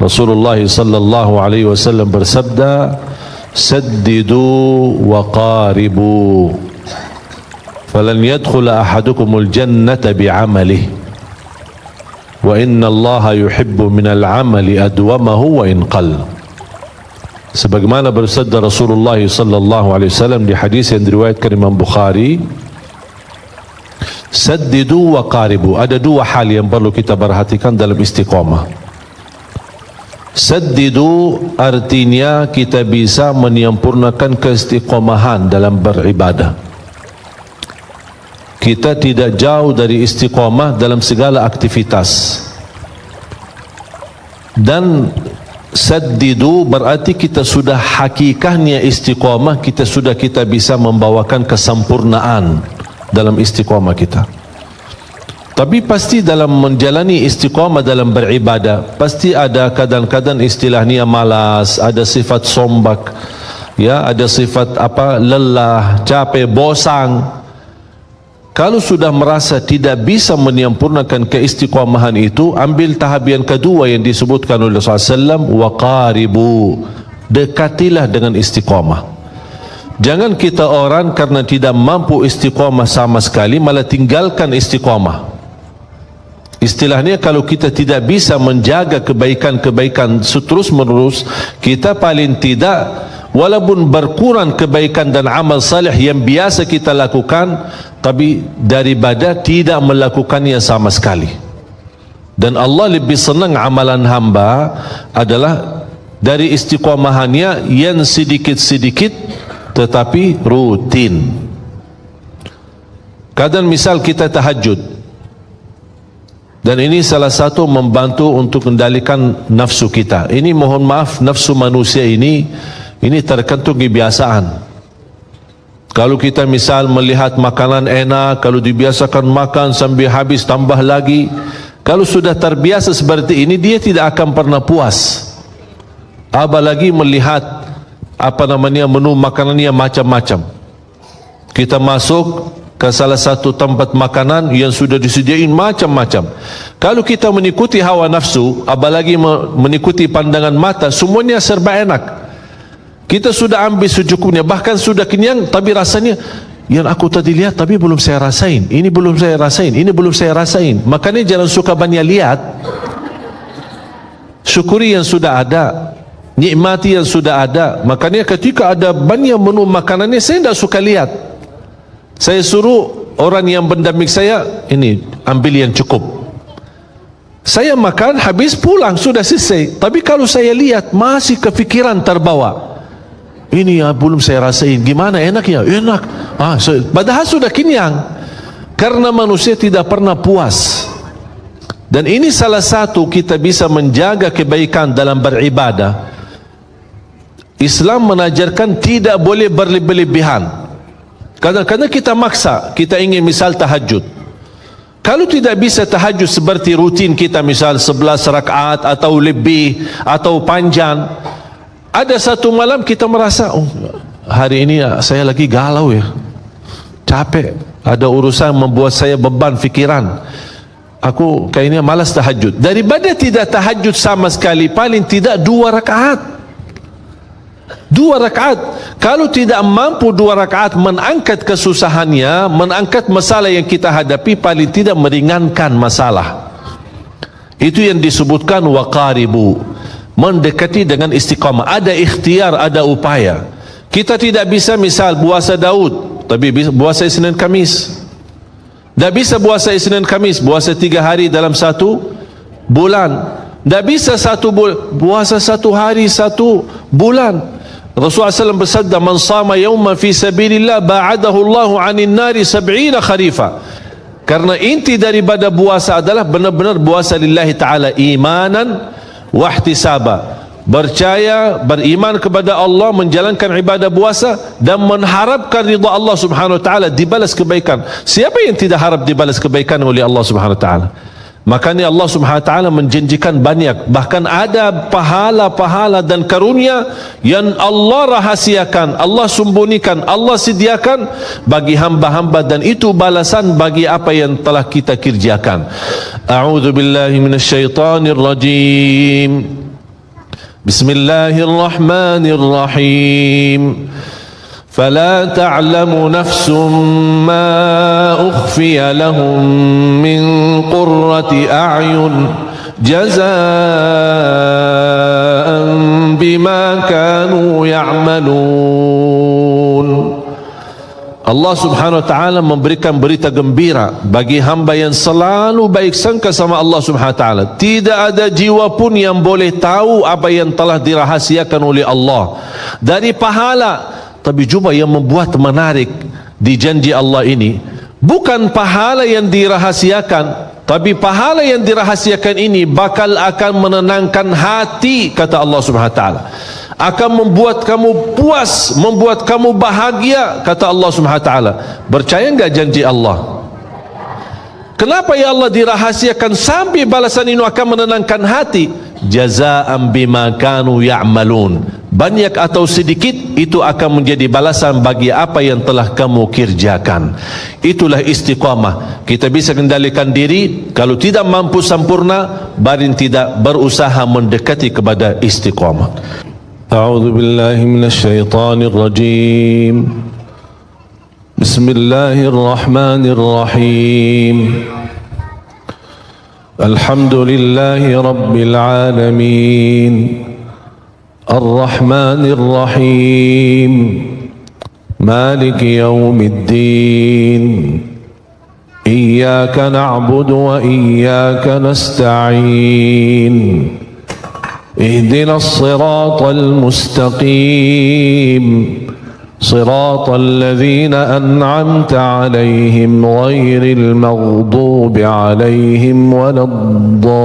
Rasulullah sallallahu alaihi wasallam bersabda, saddidu wa qaribu falan yadkhula ahadukumul jannata bi'amalihi wa inna allaha yuhibbu minal amali adwamahu wa in qall. Sebagaimana bersabda Rasulullah sallallahu alaihi wasallam di hadis yang diriwayatkan Imam Bukhari, saddidu wa qaribu. Ada dua hal yang perlu kita perhatikan dalam istiqamah. Saddidu artinya kita bisa menyempurnakan keistiqomahan dalam beribadah. Kita tidak jauh dari istiqamah dalam segala aktivitas. Dan saddidu berarti kita sudah hakikahnya istiqamah, kita bisa membawakan kesempurnaan dalam istiqamah kita. Tapi pasti dalam menjalani istiqamah dalam beribadah pasti ada kadang-kadang istilahnya malas, ada sifat sombak, ya, ada sifat lelah, capek, bosan. Kalau sudah merasa tidak bisa menyempurnakan keistiqamahan itu, ambil tahap yang kedua yang disebutkan oleh Rasulullah SAW, wa qaribu, dekatilah dengan istiqamah. Jangan kita orang karena tidak mampu istiqamah sama sekali malah tinggalkan istiqamah. Istilahnya kalau kita tidak bisa menjaga kebaikan-kebaikan terus menerus, kita paling tidak walaupun berkurang kebaikan dan amal salih yang biasa kita lakukan, tapi daripada tidak melakukannya sama sekali. Dan Allah lebih senang amalan hamba adalah dari istiqamahannya yang sedikit-sedikit tetapi rutin. Kadang misal kita tahajud, dan ini salah satu membantu untuk kendalikan nafsu kita. Ini mohon maaf, nafsu manusia ini tergantung kebiasaan. Kalau kita misal melihat makanan enak, kalau dibiasakan makan sampai habis tambah lagi, kalau sudah terbiasa seperti ini, dia tidak akan pernah puas. Apalagi melihat menu makanannya macam-macam. Kita masuk ke salah satu tempat makanan yang sudah disediain macam-macam. Kalau kita mengikuti hawa nafsu, apalagi mengikuti pandangan mata, semuanya serba enak. Kita sudah ambil secukupnya, bahkan sudah kenyang, tapi rasanya yang aku tadi lihat tapi belum saya rasain, ini belum saya rasain, ini belum saya rasain. Makanya jangan suka banyak lihat, syukuri yang sudah ada, nikmati yang sudah ada. Makanya ketika ada banyak menu makanannya, saya tidak suka lihat. Saya suruh orang yang pendamping saya, ini ambil yang cukup. Saya makan habis pulang sudah selesai. Tapi kalau saya lihat masih kepikiran terbawa, ini ya belum saya rasain, gimana enaknya? Enak. Padahal sudah kenyang. Karena manusia tidak pernah puas. Dan ini salah satu kita bisa menjaga kebaikan dalam beribadah. Islam menajarkan tidak boleh berlebih-lebihan. Kadang-kadang kita maksa, kita ingin misal tahajud. Kalau tidak bisa tahajud seperti rutin kita, misal 11 rakaat atau lebih atau panjang, ada satu malam kita merasa, hari ini saya lagi galau ya, capek, ada urusan membuat saya beban fikiran, aku kayaknya malas tahajud. Daripada tidak tahajud sama sekali, paling tidak 2 rakaat. 2 rakaat. Kalau tidak mampu 2 rakaat mengangkat kesusahannya, mengangkat masalah yang kita hadapi, paling tidak meringankan masalah. Itu yang disebutkan waqaribu, mendekati dengan istiqamah. Ada ikhtiar, ada upaya. Kita tidak bisa misal puasa Daud, tapi puasa Isnin Kamis. Tidak bisa puasa Isnin Kamis, puasa 3 hari dalam 1 bulan. Tidak bisa 1 bulan, puasa 1 hari 1 bulan. Rasulullah SAW bersabda, man sama yawman fi sabilillah ba'adahu Allahu 'anil nari 70 kharifa. Karena inti daripada puasa adalah benar-benar puasa lillahi ta'ala, imanan wa ihtisaba, percaya, beriman kepada Allah, menjalankan ibadah puasa dan mengharapkan ridha Allah Subhanahu wa taala, dibalas kebaikan. Siapa yang tidak harap dibalas kebaikan oleh Allah Subhanahu wa taala? Makanya Allah Subhanahu wa taala menjanjikan banyak, bahkan ada pahala-pahala dan karunia yang Allah rahasiakan, Allah sembunyikan, Allah sediakan bagi hamba-hamba, dan itu balasan bagi apa yang telah kita kerjakan. A'udzu billahi minasyaitonir rajim. Bismillahirrahmanirrahim. فلا تعلم نفس ما أخفي لهم من قرة أعين جزاء بما كانوا يعملون. Allah subhanahu wa ta'ala memberikan berita gembira bagi hamba yang selalu baik sangka sama Allah subhanahu wa ta'ala. Tidak ada jiwa pun yang boleh tahu apa yang telah dirahasiakan oleh Allah dari pahala. Tapi jumpa yang membuat menarik di janji Allah ini, bukan pahala yang dirahasiakan, tapi pahala yang dirahasiakan ini bakal akan menenangkan hati, kata Allah subhanahu wa ta'ala. Akan membuat kamu puas, membuat kamu bahagia, kata Allah subhanahu wa ta'ala. Percaya enggak janji Allah? Kenapa ya Allah dirahasiakan sampai balasan ini akan menenangkan hati? Jazaa'an bima kanu ya'malun. Banyak atau sedikit itu akan menjadi balasan bagi apa yang telah kamu kerjakan. Itulah istiqamah. Kita bisa kendalikan diri. Kalau tidak mampu sempurna, barin tidak berusaha mendekati kepada istiqamah. A'udzu billahi minasy syaithanir rajim. Bismillahirrahmanirrahim. Alhamdulillahi rabbil alamin. الرحمن الرحيم مالك يوم الدين إياك نعبد وإياك نستعين اهدنا الصراط المستقيم صراط الذين أنعمت عليهم غير المغضوب عليهم ولا الضالين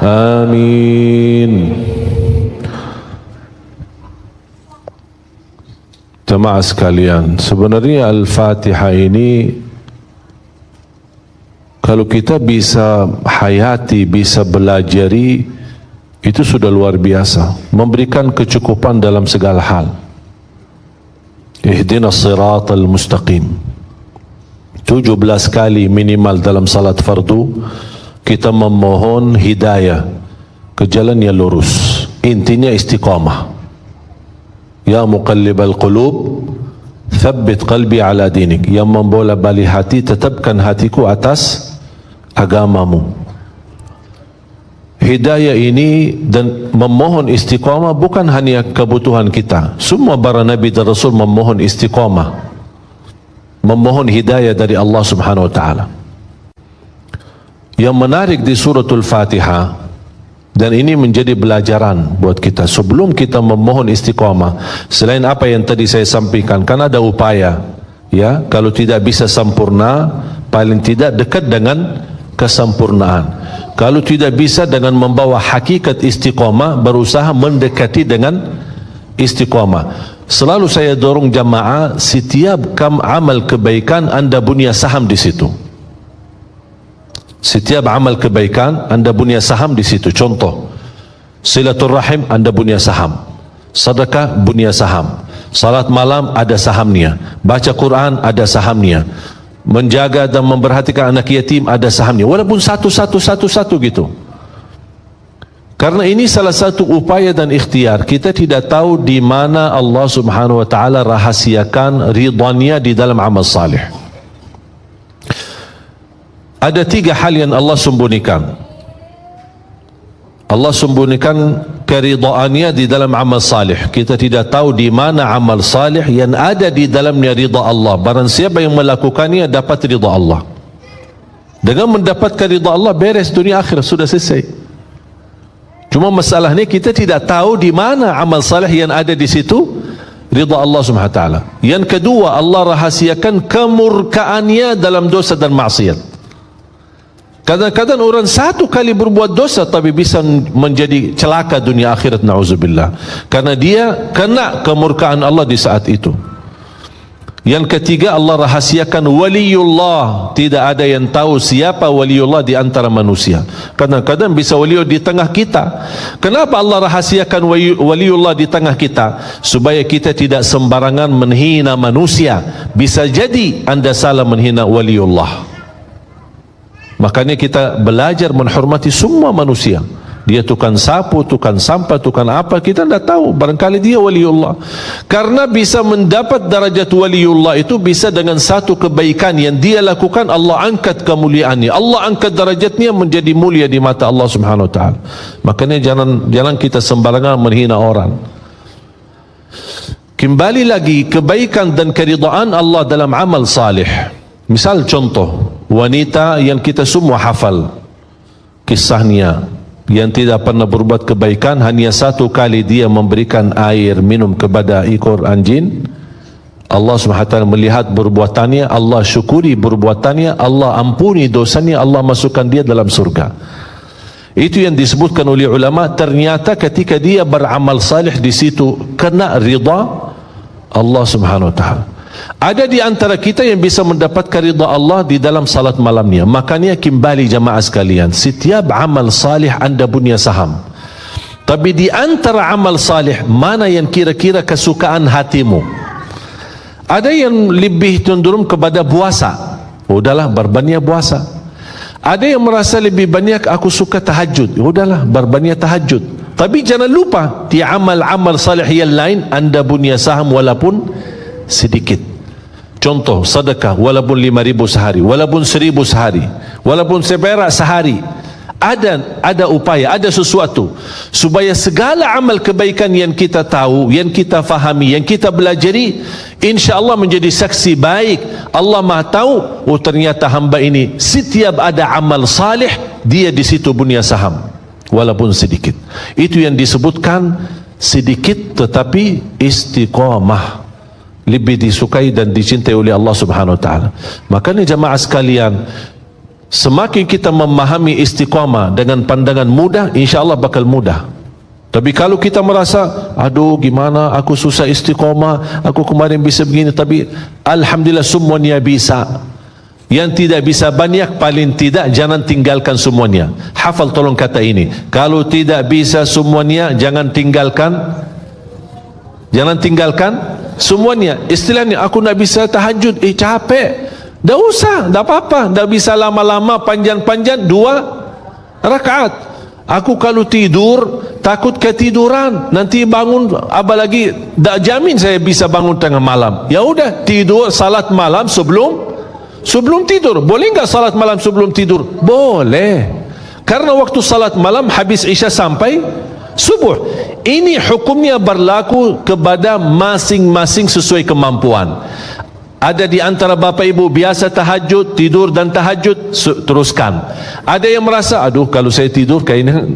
آمين. Jemaah sekalian, sebenarnya Al-Fatihah ini kalau kita bisa hayati, bisa belajari, itu sudah luar biasa, memberikan kecukupan dalam segala hal. Ihdinas siratal mustaqim 17 kali minimal dalam salat fardu kita memohon hidayah ke jalan yang lurus. Intinya istiqamah. Ya muqallibal qulub thabbit qalbi ala dinik. Yang membola balik hati, tetapkan hatiku atas agamamu. Hidayah ini dan memohon istiqamah bukan hanya kebutuhan kita. Semua para nabi dan rasul memohon istiqamah, memohon hidayah dari Allah subhanahu wa ta'ala. Yang menarik di suratul Fatihah, dan ini menjadi pelajaran buat kita sebelum kita memohon istiqamah, selain apa yang tadi saya sampaikan, kan ada upaya, ya, kalau tidak bisa sempurna, paling tidak dekat dengan kesempurnaan. Kalau tidak bisa, dengan membawa hakikat istiqamah, berusaha mendekati dengan istiqamah. Selalu saya dorong jamaah, setiap amal kebaikan anda punya saham di situ. Setiap amal kebaikan anda punya saham di situ. Contoh, silaturrahim anda punya saham, sedekah punya saham, salat malam ada sahamnya, baca Quran ada sahamnya, menjaga dan memperhatikan anak yatim ada sahamnya, walaupun satu gitu. Karena ini salah satu upaya dan ikhtiar. Kita tidak tahu di mana Allah subhanahu wa ta'ala rahasiakan ridhanya di dalam amal salih. Ada 3 hal yang Allah sembunyikan. Allah sembunyikan keridhaannya di dalam amal salih. Kita tidak tahu di mana amal salih yang ada di dalamnya ridha Allah. Barang siapa yang melakukannya dapat ridha Allah. Dengan mendapatkan ridha Allah, beres dunia akhirat, sudah selesai. Cuma masalahnya kita tidak tahu di mana amal salih yang ada di situ ridha Allah subhanahu wa ta'ala. Yang kedua, Allah rahasiakan kemurkaannya dalam dosa dan maksiat. Kadang-kadang orang satu kali berbuat dosa tapi bisa menjadi celaka dunia akhirat, na'udzubillah, karena dia kena kemurkaan Allah di saat itu. Yang ketiga, Allah rahasiakan waliullah. Tidak ada yang tahu siapa waliullah di antara manusia. Kadang-kadang bisa waliullah di tengah kita. Kenapa Allah rahasiakan waliullah di tengah kita? Supaya kita tidak sembarangan menghina manusia. Bisa jadi anda salah menghina waliullah. Makanya kita belajar menghormati semua manusia. Dia tukang sapu, tukang sampah, tukang apa, kita tidak tahu. Barangkali dia waliullah. Karena bisa mendapat darajat waliullah itu bisa dengan satu kebaikan yang dia lakukan, Allah angkat kemuliaannya, Allah angkat darajatnya menjadi mulia di mata Allah Subhanahu Wa Taala. Makanya jangan kita sembarangan menghina orang. Kembali lagi, kebaikan dan keridaan Allah dalam amal salih. Misal contoh, wanita yang kita semua hafal kisahnya, yang tidak pernah berbuat kebaikan, hanya satu kali dia memberikan air minum kepada ekor anjing. Allah SWT melihat perbuatannya, Allah syukuri perbuatannya, Allah ampuni dosanya, Allah masukkan dia dalam surga. Itu yang disebutkan oleh ulama. Ternyata ketika dia beramal salih di situ kena ridha Allah Subhanahu Wa Taala. Ada di antara kita yang bisa mendapatkan ridha Allah di dalam salat malamnya. Makanya kembali jamaah sekalian, setiap amal salih anda punya saham. Tapi di antara amal salih, mana yang kira-kira kesukaan hatimu? Ada yang lebih cenderung kepada puasa. Udahlah, berbanyak puasa. Ada yang merasa lebih banyak aku suka tahajud. Udahlah, berbanyak tahajud. Tapi jangan lupa, di amal-amal salih yang lain anda punya saham walaupun sedikit. Contoh, sedekah walaupun 5.000 sehari, walaupun 1.000 sehari, walaupun seperak sehari. Ada upaya, ada sesuatu supaya segala amal kebaikan yang kita tahu, yang kita fahami, yang kita belajari, insya-Allah menjadi saksi baik. Allah Maha tahu, oh ternyata hamba ini setiap ada amal salih dia di situ punya saham walaupun sedikit. Itu yang disebutkan sedikit tetapi istiqamah, lebih disukai dan dicintai oleh Allah Subhanahu Wa Taala. Makanya jamaah sekalian, semakin kita memahami istiqamah dengan pandangan mudah, insya-Allah bakal mudah. Tapi kalau kita merasa, aduh gimana aku susah istiqamah, aku kemarin bisa begini, tapi alhamdulillah semuanya bisa. Yang tidak bisa banyak, paling tidak jangan tinggalkan semuanya. Hafal tolong kata ini. Kalau tidak bisa semuanya, jangan tinggalkan. Jangan tinggalkan semuanya. Istilahnya, aku nak bisa tahajud, capek. Tak usah, tak apa-apa. Tak bisa lama-lama, panjang-panjang, 2 rakaat. Aku kalau tidur, takut ketiduran. Nanti bangun, apalagi tak jamin saya bisa bangun tengah malam. Ya udah, tidur, salat malam sebelum tidur. Boleh enggak salat malam sebelum tidur? Boleh. Karena waktu salat malam habis Isya sampai subuh. Ini hukumnya berlaku kepada masing-masing sesuai kemampuan. Ada di antara bapa ibu biasa tahajud, tidur dan tahajud, teruskan. Ada yang merasa, aduh kalau saya tidur kayaknya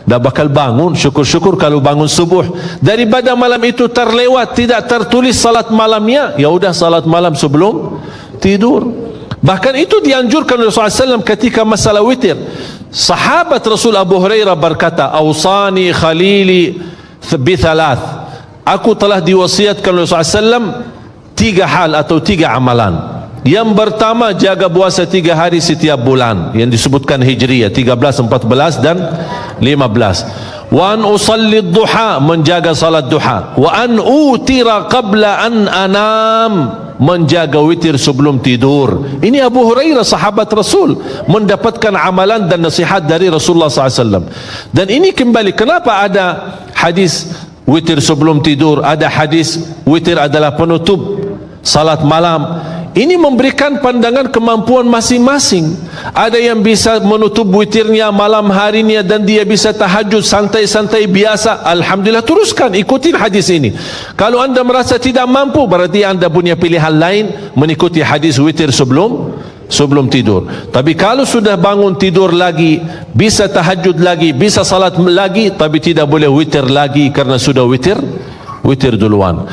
dah bakal bangun, syukur-syukur kalau bangun subuh. Daripada malam itu terlewat, tidak tertulis salat malamnya, ya udah salat malam sebelum tidur. Bahkan itu dianjurkan oleh Rasulullah SAW ketika masalah witir. Sahabat Rasul Abu Hurairah berkata, "Awsani khalili bi thalath." Aku telah diwasiatkan oleh Rasulullah SAW 3 hal atau 3 amalan. Yang pertama, jaga puasa 3 hari setiap bulan, yang disebutkan Hijriyah 13, 14 dan 15. Wa an usalli duha, menjaga salat duha. Wa an utira qabla an anam, menjaga witir sebelum tidur. Ini Abu Hurairah sahabat Rasul mendapatkan amalan dan nasihat dari Rasulullah SAW. Dan ini kembali, kenapa ada hadis witir sebelum tidur, ada hadis witir adalah penutup salat malam. Ini memberikan pandangan kemampuan masing-masing. Ada yang bisa menutup witirnya malam harinya dan dia bisa tahajud santai-santai biasa. Alhamdulillah, teruskan, ikutin hadis ini. Kalau anda merasa tidak mampu, berarti anda punya pilihan lain, mengikuti hadis witir sebelum tidur. Tapi kalau sudah bangun tidur lagi, bisa tahajud lagi, bisa salat lagi, tapi tidak boleh witir lagi karena sudah witir duluan.